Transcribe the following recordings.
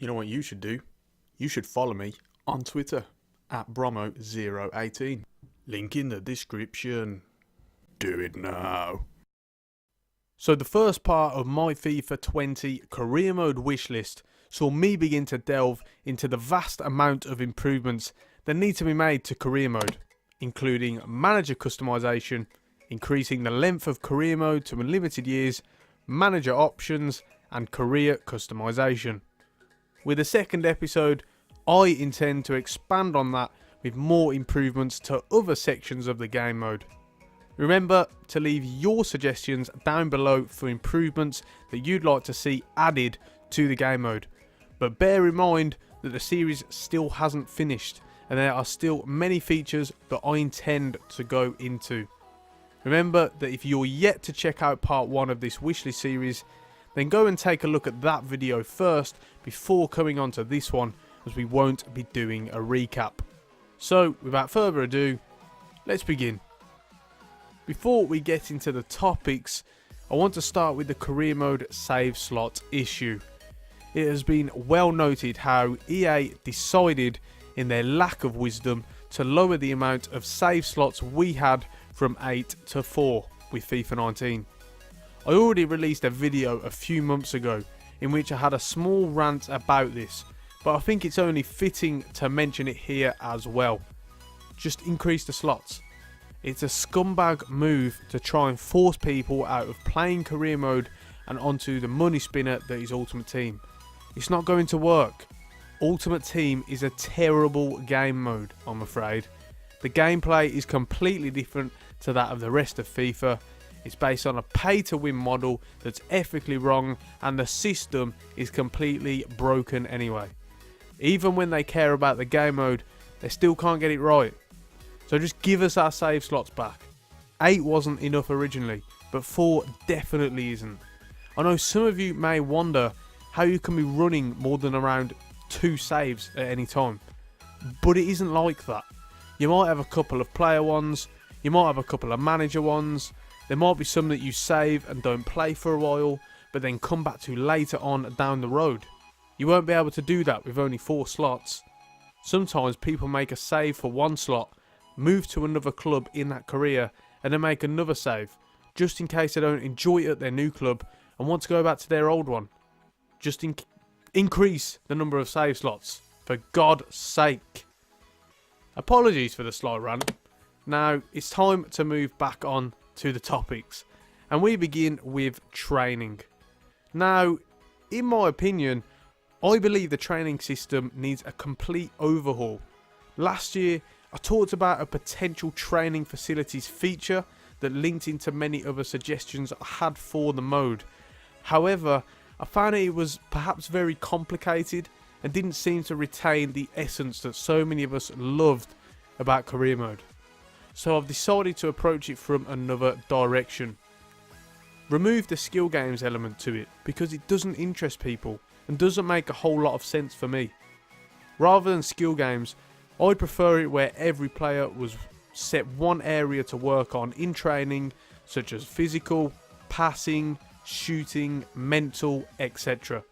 You know what you should do? You should follow me on Twitter at Bromo018. Link in the description. Do it now. So the first part of my FIFA 20 Career Mode Wishlist saw me begin to delve into the vast amount of improvements that need to be made to Career Mode, including manager customization, increasing the length of Career Mode to unlimited years, manager options, and career customization. With the second episode, I intend to expand on that with more improvements to other sections of the game mode. Remember to leave your suggestions down below for improvements that you'd like to see added to the game mode. But bear in mind that the series still hasn't finished and there are still many features that I intend to go into. Remember that if you're yet to check out part 1 of this wishlist series, then go and take a look at that video first before coming on to this one, as we won't be doing a recap. So without further ado, let's begin. Before we get into the topics, I want to start with the career mode save slot issue. It has been well noted how EA decided, in their lack of wisdom, to lower the amount of save slots we had from 8 to 4 with FIFA 19. I already released a video a few months ago in which I had a small rant about this, but I think it's only fitting to mention it here as well. Just increase the slots. It's a scumbag move to try and force people out of playing career mode and onto the money spinner that is Ultimate Team. It's not going to work. Ultimate Team is a terrible game mode, I'm afraid. The gameplay is completely different to that of the rest of FIFA. It's based on a pay-to-win model that's ethically wrong, and the system is completely broken anyway. Even when they care about the game mode, they still can't get it right. So just give us our save slots back. 8 wasn't enough originally, but 4 definitely isn't. I know some of you may wonder how you can be running more than around 2 saves at any time, but it isn't like that. You might have a couple of player ones, you might have a couple of manager ones, there might be some that you save and don't play for a while, but then come back to later on down the road. You won't be able to do that with only 4 slots. Sometimes people make a save for 1 slot, move to another club in that career, and then make another save, just in case they don't enjoy it at their new club and want to go back to their old one. Just increase the number of save slots, for God's sake. Apologies for the slight rant. Now it's time to move back on to the topics, and we begin with training. Now, in my opinion, I believe the training system needs a complete overhaul. Last year, I talked about a potential training facilities feature that linked into many other suggestions I had for the mode. However, I found it was perhaps very complicated and didn't seem to retain the essence that so many of us loved about career mode. So I've decided to approach it from another direction. Remove the skill games element to it because it doesn't interest people and doesn't make a whole lot of sense for me. Rather than skill games, I'd prefer it where every player was set one area to work on in training, such as physical, passing, shooting, mental, etc.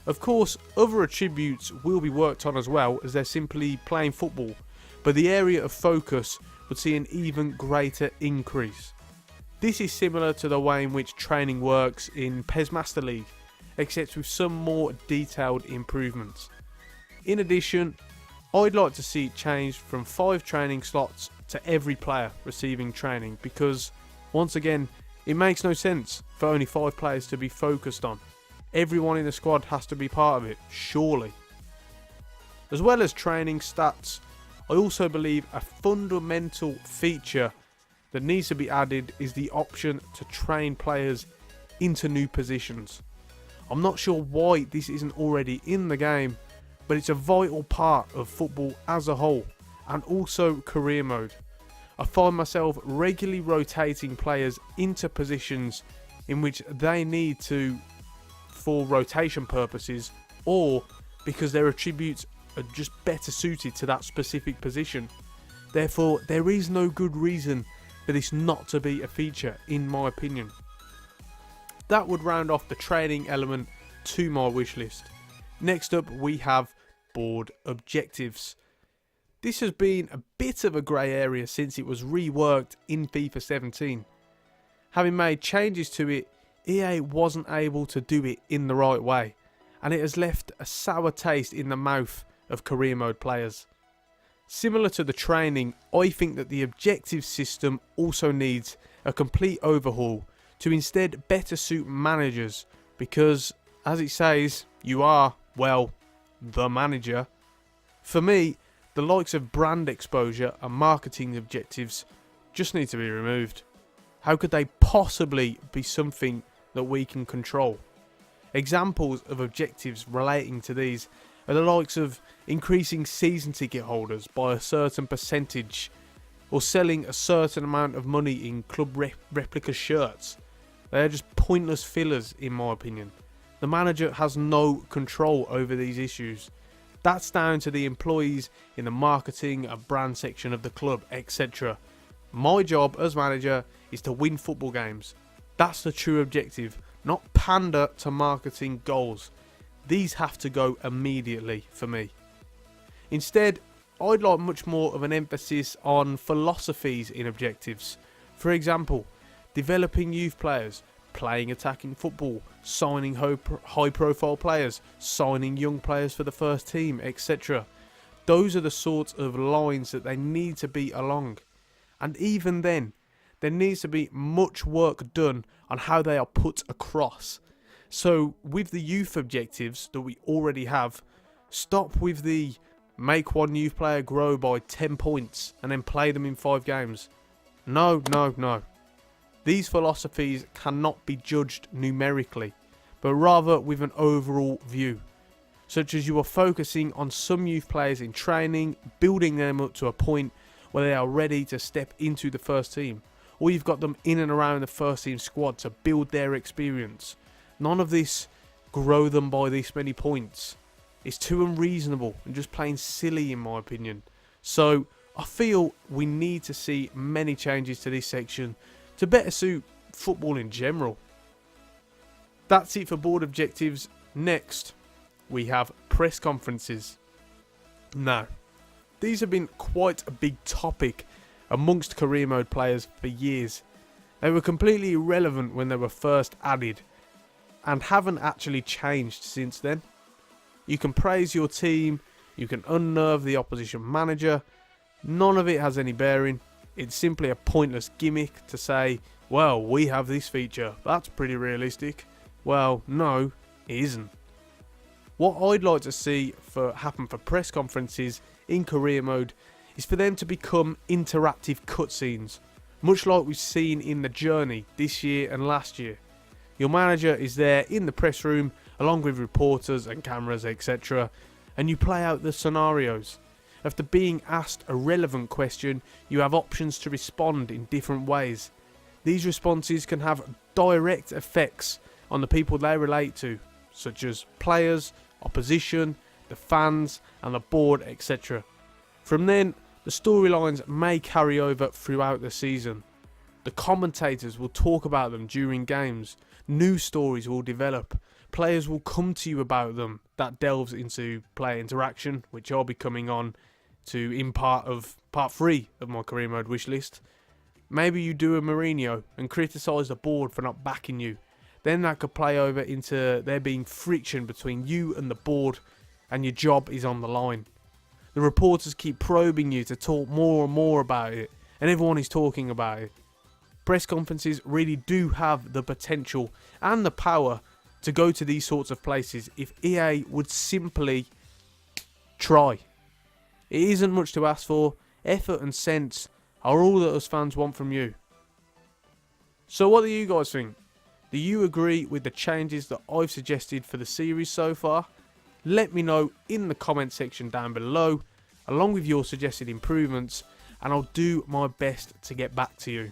Of course, other attributes will be worked on as well, as they're simply playing football, but the area of focus would see an even greater increase. This is similar to the way in which training works in PES Master League, except with some more detailed improvements. In addition, I'd like to see it changed from 5 training slots to every player receiving training, because once again, it makes no sense for only 5 players to be focused on. Everyone in the squad has to be part of it, surely. As well as training stats, I also believe a fundamental feature that needs to be added is the option to train players into new positions. I'm not sure why this isn't already in the game, but it's a vital part of football as a whole, and also career mode. I find myself regularly rotating players into positions in which they need to for rotation purposes, or because their attributes are just better suited to that specific position. Therefore, there is no good reason for this not to be a feature, in my opinion. That would round off the training element to my wish list. Next up, we have board objectives. This has been a bit of a grey area since it was reworked in FIFA 17. Having made changes to it, EA wasn't able to do it in the right way, and it has left a sour taste in the mouth of career mode players. Similar to the training, I think that the objective system also needs a complete overhaul to instead better suit managers, because, as it says, you are, well, the manager. For me, the likes of brand exposure and marketing objectives just need to be removed. How could they possibly be something that we can control? Examples of objectives relating to these are the likes of increasing season ticket holders by a certain percentage, or selling a certain amount of money in club replica shirts. They are just pointless fillers in my opinion. The manager has no control over these issues. That's down to the employees in the marketing and brand section of the club, etc. My job as manager is to win football games. That's the true objective, not pander to marketing goals. These have to go immediately for me. Instead, I'd like much more of an emphasis on philosophies in objectives. For example, developing youth players, playing attacking football, signing high profile players, signing young players for the first team, etc. Those are the sorts of lines that they need to be along. And even then, there needs to be much work done on how they are put across. So with the youth objectives that we already have, stop with the make one youth player grow by 10 points and then play them in 5 games. No. These philosophies cannot be judged numerically, but rather with an overall view, such as you are focusing on some youth players in training, building them up to a point where they are ready to step into the first team, or you've got them in and around the first team squad to build their experience. None of this grow them by this many points. It's too unreasonable and just plain silly in my opinion. So I feel we need to see many changes to this section to better suit football in general. That's it for board objectives. Next, we have press conferences. Now, these have been quite a big topic amongst career mode players for years. They were completely irrelevant when they were first added, and haven't actually changed since then. You can praise your team, you can unnerve the opposition manager, none of it has any bearing. It's simply a pointless gimmick to say, well, we have this feature, that's pretty realistic. Well, no, it isn't. What I'd like to see happen for press conferences in career mode is for them to become interactive cutscenes, much like we've seen in the Journey this year and last year. Your manager is there in the press room along with reporters and cameras, etc. and you play out the scenarios. After being asked a relevant question, you have options to respond in different ways. These responses can have direct effects on the people they relate to, such as players, opposition, the fans and the board, etc. From then, the storylines may carry over throughout the season. The commentators will talk about them during games. New stories will develop. Players will come to you about them. That delves into player interaction, which I'll be coming on to in part 3 of my career mode wish list. Maybe you do a Mourinho and criticise the board for not backing you. Then that could play over into there being friction between you and the board, and your job is on the line. The reporters keep probing you to talk more and more about it, and everyone is talking about it. Press conferences really do have the potential and the power to go to these sorts of places if EA would simply try. It isn't much to ask for. Effort and sense are all that us fans want from you. So what do you guys think? Do you agree with the changes that I've suggested for the series so far? Let me know in the comment section down below, along with your suggested improvements, and I'll do my best to get back to you.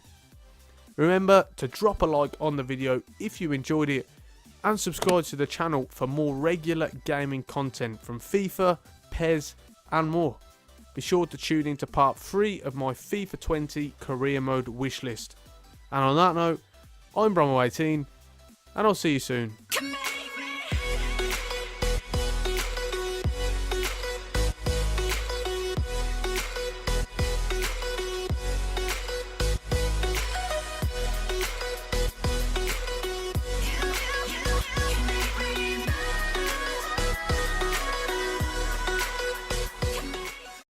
Remember to drop a like on the video if you enjoyed it, and subscribe to the channel for more regular gaming content from FIFA, PES and more. Be sure to tune in to part 3 of my FIFA 20 career mode wish list. And on that note, I'm Bromo18, and I'll see you soon.